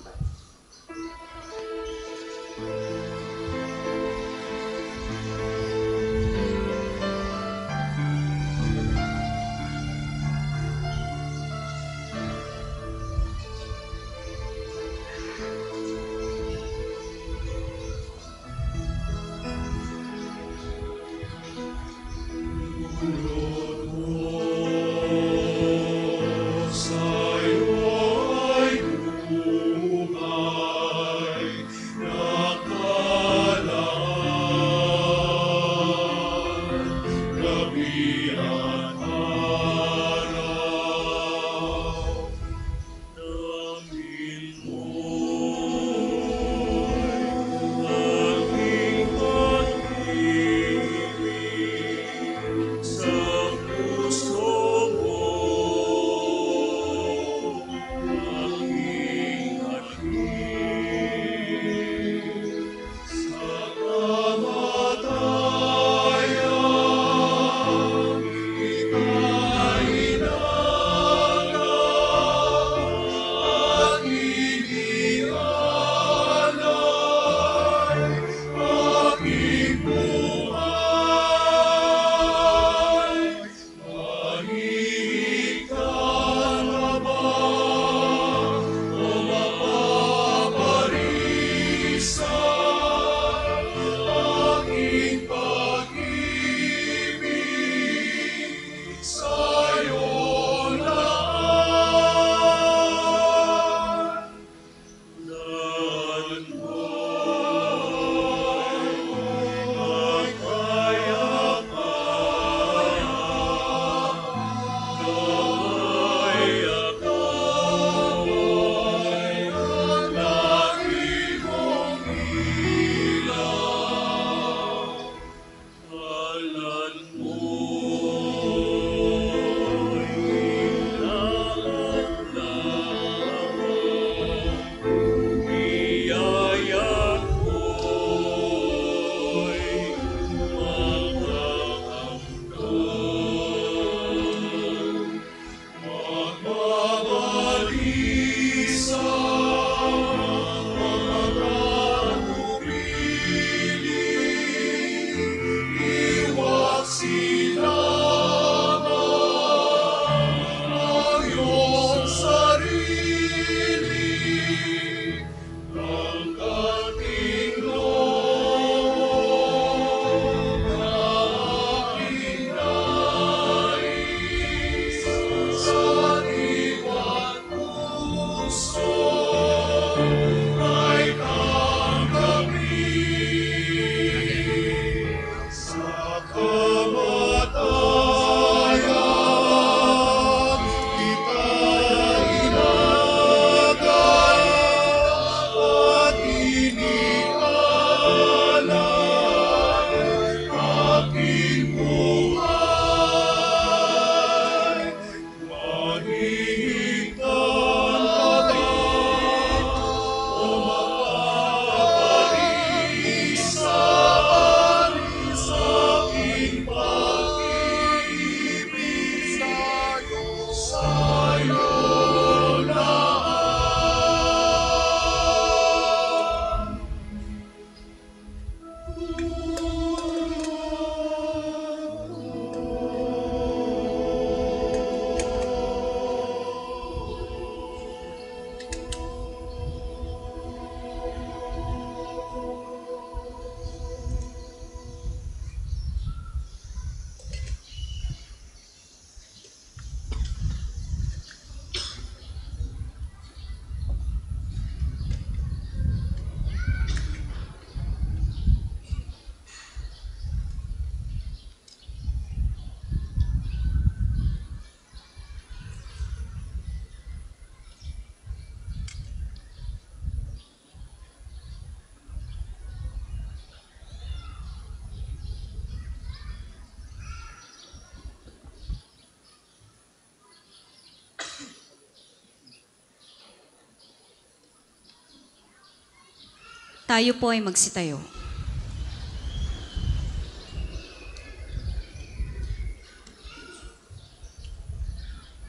Tayo po ay magsitayo.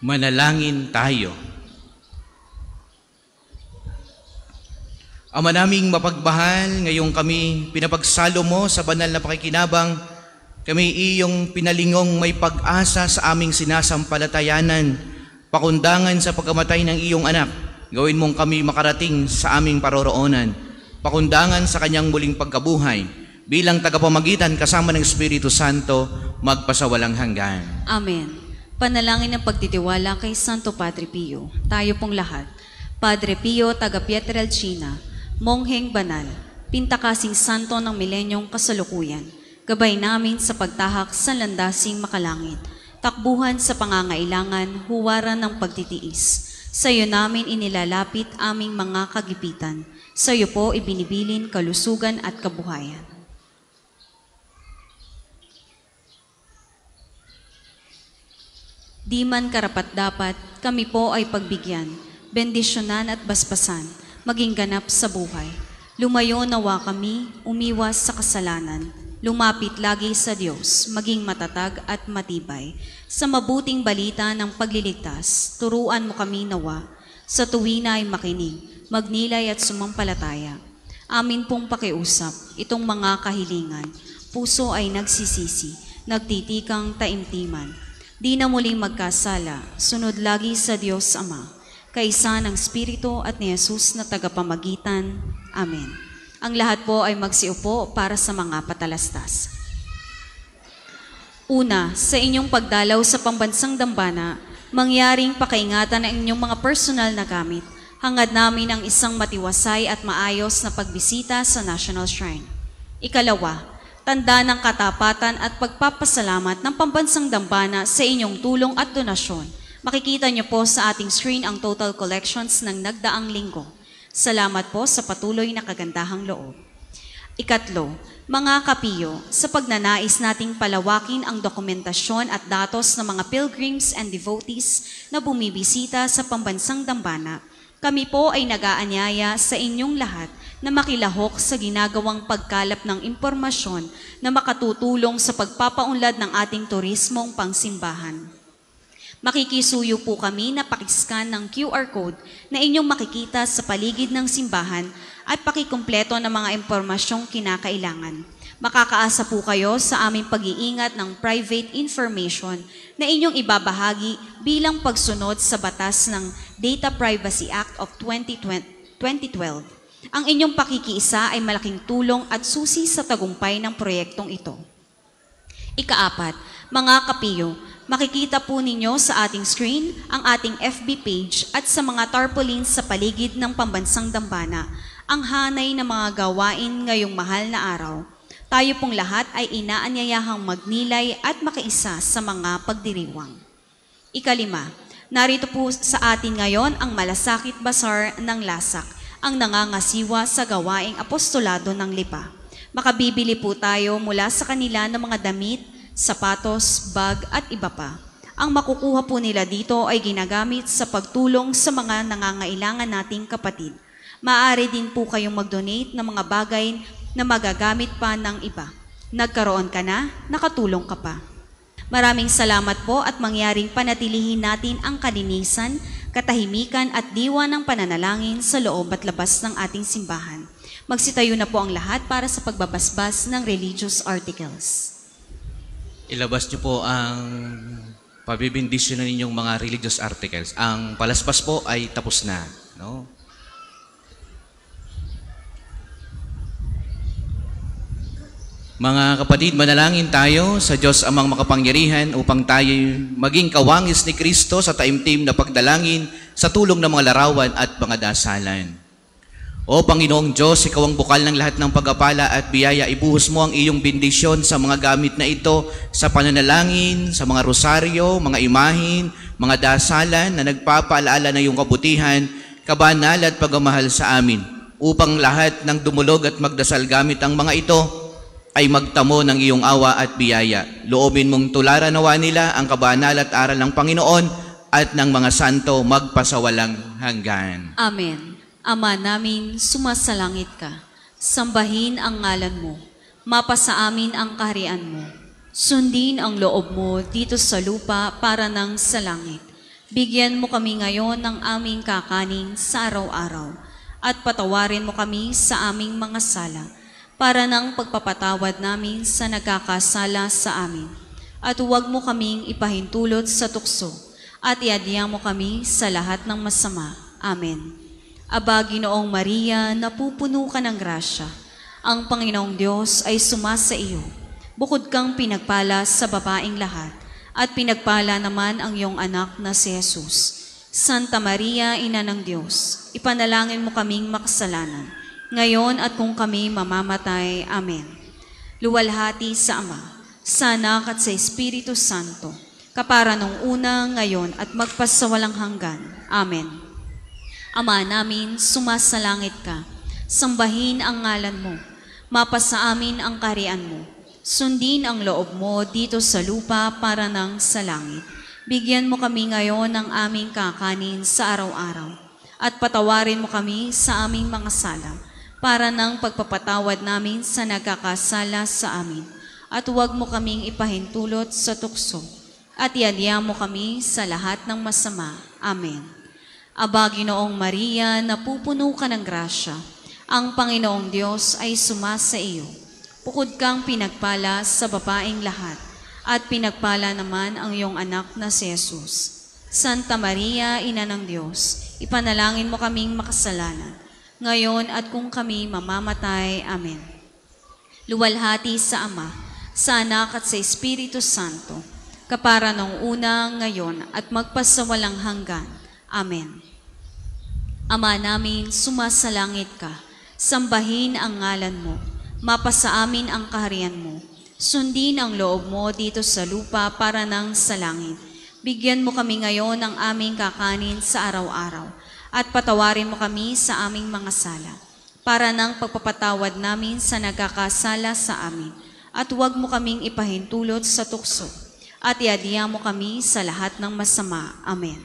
Manalangin tayo. Ama naming mapagmahal, ngayong kami pinapagsalo mo sa banal na pakikinabang, kami iyong pinalingong may pag-asa sa aming sinasampalatayanan, pakundangan sa pagkamatay ng iyong anak. Gawin mong kami makarating sa aming paroroonan, pakundangan sa kanyang muling pagkabuhay, bilang tagapamagitan kasama ng Espiritu Santo, magpasawalang hanggan. Amen. Panalangin ng pagtitiwala kay Santo Padre Pio. Tayo pong lahat. Padre Pio, taga Pietrelcina, Mongheng Banal, pintakasing santo ng milenyong kasalukuyan, gabay namin sa pagtahak sa landasing makalangit, takbuhan sa pangangailangan, huwaran ng pagtitiis. Sa iyo namin inilalapit aming mga kagipitan. Sa iyo po ibinibilin kalusugan at kabuhayan. Di man karapat-dapat, kami po ay pagbigyan, bendisyonan at basbasan, maging ganap sa buhay. Lumayo nawa kami, umiwas sa kasalanan, lumapit lagi sa Diyos, maging matatag at matibay. Sa mabuting balita ng pagliligtas, turuan mo kami nawa, sa tuwina ay makinig, magnilay at sumampalataya. Amin pong pakiusap, itong mga kahilingan, puso ay nagsisisi, nagtitikang taimtiman. Di na muling magkasala, sunod lagi sa Diyos Ama, kaisa ng Espiritu at ni Jesus na tagapamagitan. Amen. Ang lahat po ay magsiupo para sa mga patalastas. Una, sa inyong pagdalaw sa pambansang dambana, mangyaring pakaingatan ang inyong mga personal na gamit. Hangad namin ang isang matiwasay at maayos na pagbisita sa National Shrine. Ikalawa, tanda ng katapatan at pagpapasalamat ng pambansang dambana sa inyong tulong at donasyon. Makikita niyo po sa ating screen ang total collections ng nagdaang linggo. Salamat po sa patuloy na kagandahang loob. Ikatlo, mga kapiyo, sa pagnanais nating palawakin ang dokumentasyon at datos ng mga pilgrims and devotees na bumibisita sa pambansang dambana, kami po ay nag-aanyaya sa inyong lahat na makilahok sa ginagawang pagkalap ng impormasyon na makatutulong sa pagpapaunlad ng ating turismong pangsimbahan. Makikisuyo po kami na pakiscan ng QR code na inyong makikita sa paligid ng simbahan at pakikumpleto ng mga impormasyong kinakailangan. Makakaasa po kayo sa aming pag-iingat ng private information na inyong ibabahagi bilang pagsunod sa batas ng Data Privacy Act of 2012. Ang inyong pakikiisa ay malaking tulong at susi sa tagumpay ng proyektong ito. Ikaapat, mga kapiyo, makikita po ninyo sa ating screen ang ating FB page at sa mga tarpaulins sa paligid ng pambansang dambana, ang hanay ng mga gawain ngayong mahal na araw. Tayo pong lahat ay inaanyayahang magnilay at makiisa sa mga pagdiriwang. Ikalima, narito po sa atin ngayon ang Malasakit Bazaar ng Lasak, ang nangangasiwa sa gawaing apostolado ng Lipa. Makabibili po tayo mula sa kanila ng mga damit, sapatos, bag at iba pa. Ang makukuha po nila dito ay ginagamit sa pagtulong sa mga nangangailangan nating kapatid. Maaari din po kayong mag-donate ng mga bagay na magagamit pa ng iba. Nagkaroon ka na, nakatulong ka pa. Maraming salamat po at mangyaring panatilihin natin ang kalinisan, katahimikan at diwa ng pananalangin sa loob at labas ng ating simbahan. Magsitayo na po ang lahat para sa pagbabasbas ng religious articles. Ilabas niyo po ang pabibindisyon na ninyong mga religious articles. Ang palaspas po ay tapos na. No? Mga kapatid, manalangin tayo sa Diyos Amang makapangyarihan upang tayo maging kawangis ni Kristo sa taimtim na pagdalangin sa tulong ng mga larawan at mga dasalan. O Panginoong Diyos, Ikaw ang bukal ng lahat ng pagpapala at biyaya. Ibuhos mo ang iyong bendisyon sa mga gamit na ito sa pananalangin, sa mga rosaryo, mga imahin, mga dasalan na nagpapaalaala na iyong kabutihan, kabanal at pagmamahal sa amin. Upang lahat ng dumulog at magdasal gamit ang mga ito ay magtamo ng iyong awa at biyaya. Loobin mong tularan nawa nila ang kabanal at aral ng Panginoon at ng mga santo magpasawalang hanggan. Amen. Ama namin, sumasalangit ka. Sambahin ang ngalan mo. Mapasa amin ang kaharian mo. Sundin ang loob mo dito sa lupa para nang sa langit. Bigyan mo kami ngayon ng aming kakanin sa araw-araw at patawarin mo kami sa aming mga sala para nang pagpapatawad namin sa nagkakasala sa amin. At huwag mo kaming ipahintulot sa tukso at iadya mo kami sa lahat ng masama. Amen. Aba, Ginoong Maria, napupuno ka ng grasya. Ang Panginoong Diyos ay sumasa iyo. Bukod kang pinagpala sa babaeng lahat, at pinagpala naman ang iyong anak na si Jesus. Santa Maria, Ina ng Diyos, ipanalangin mo kaming makasalanan, ngayon at kung kami mamamatay. Amen. Luwalhati sa Ama, sa Anak at sa Espiritu Santo, kapara nung una, ngayon at magpasawalang hanggan. Amen. Ama namin, sumasalangit ka, sambahin ang ngalan mo, mapasa amin ang kaharian mo, sundin ang loob mo dito sa lupa para nang sa langit. Bigyan mo kami ngayon ng aming kakanin sa araw-araw at patawarin mo kami sa aming mga sala para nang pagpapatawad namin sa nagkakasala sa amin. At huwag mo kaming ipahintulot sa tukso at iadya mo kami sa lahat ng masama. Amen. Aba, Ginoong Maria, napupuno ka ng grasya. Ang Panginoong Diyos ay sumasa iyo. Bukod kang pinagpala sa babaeng lahat, at pinagpala naman ang iyong anak na si Jesus. Santa Maria, Ina ng Diyos, ipanalangin mo kaming makasalanan, ngayon at kung kami mamamatay. Amen. Luwalhati sa Ama, sa Anak at sa Espiritu Santo, kapara nung una, ngayon at magpasawalang hanggan. Amen. Ama namin, sumasalangit ka, sambahin ang ngalan mo, mapasa amin ang kaharian mo, sundin ang loob mo dito sa lupa para nang sa langit. Bigyan mo kami ngayon ng aming kakanin sa araw-araw at patawarin mo kami sa aming mga sala para nang pagpapatawad namin sa nagkakasala sa amin. At huwag mo kaming ipahintulot sa tukso at iadya mo kami sa lahat ng masama. Amen.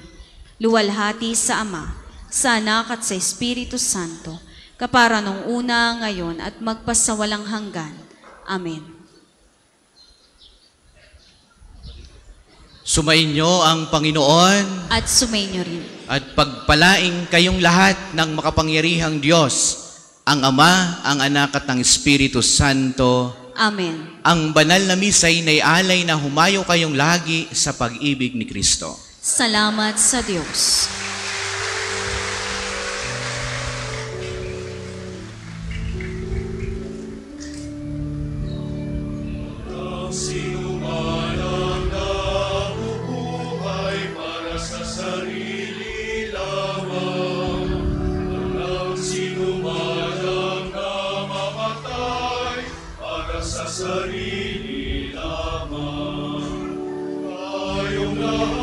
Luwalhati sa Ama, sa Anak at sa Espiritu Santo, kapara nung una, ngayon at magpasawalang hanggan. Amen. Sumainyo ang Panginoon At sumainyo rin. at pagpalaing kayong lahat ng makapangyarihang Diyos, ang Ama, ang Anak at ang Espiritu Santo. Amen. Ang banal na misa'y naialay na humayo kayong lagi sa pag-ibig ni Kristo. Salamat sa Diyos. Ang sinuman ang nabubuhay para sa sarili lamang. Ang sinuman ang namamatay para sa sarili lamang. Tayong lahat